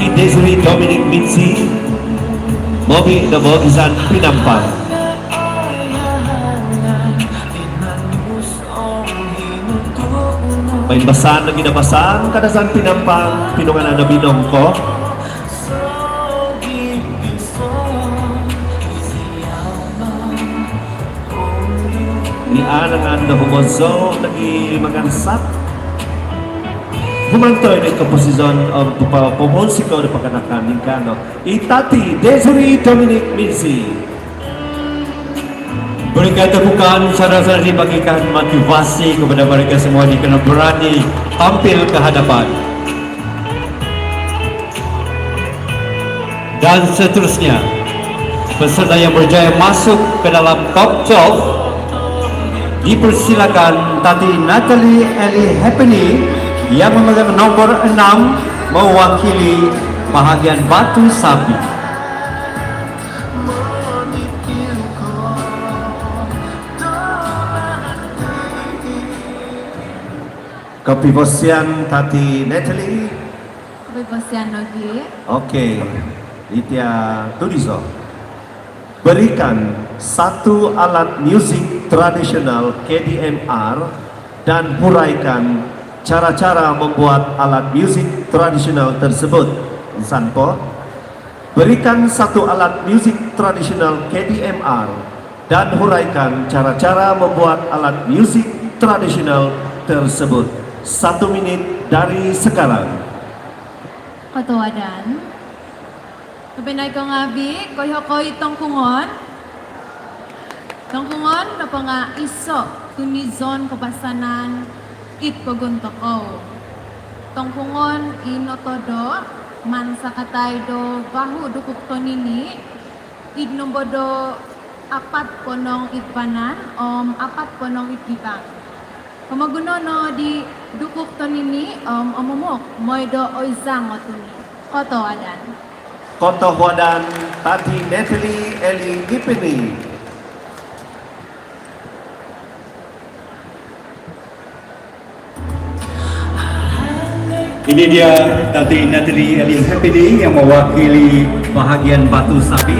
Tati Desiree Dominic Mitzi, Mobi the Mogisan Pinampang. May basan na ginabasan, kadasan Pinampang, pinungan na binong ko. Ni anangan na humoso, nagi magansat. Humantoy na komposisyon of pumonsiko na pagkanakan ng kano. Itati Desiree Dominic Mitzi. Berkata bukan sarasa dibagikan motivasi kepada mereka semua di kena berani tampil ke hadapan. Dan seterusnya, peserta yang berjaya masuk ke dalam top 12 dipersilakan Tati Natalie Eli Happeny yang memegang nomor 6 mewakili bahagian Batu Sapi. Kepiposian Tati Natalie. Kebebasan lagi. Oke, Litya Tudiso. Berikan satu alat musik tradisional KDMR dan huraikan cara-cara membuat alat musik tradisional tersebut. Sanpo, berikan satu alat musik tradisional KDMR dan huraikan cara-cara membuat alat musik tradisional tersebut. 1 menit dari sekarang. Katawadan. Kapinay ko nga bi, koyo ko itong kungon. Itong kungon na pa nga iso, tunizon kapasanan, it pagunto ko. Itong kungon inotodo, man sa katay do, bahu dukuk to nini, idnombodo apat ponong itpanan, apat ponong itbibang. Kamagunono di dukuk to nini, omomok, moido oizang o tuni. Koto adan. Koto Huadan Tati Natalie Eli Happeny. Ini dia Tati Natalie Eli Happeny yang mewakili bahagian Batu Sapi.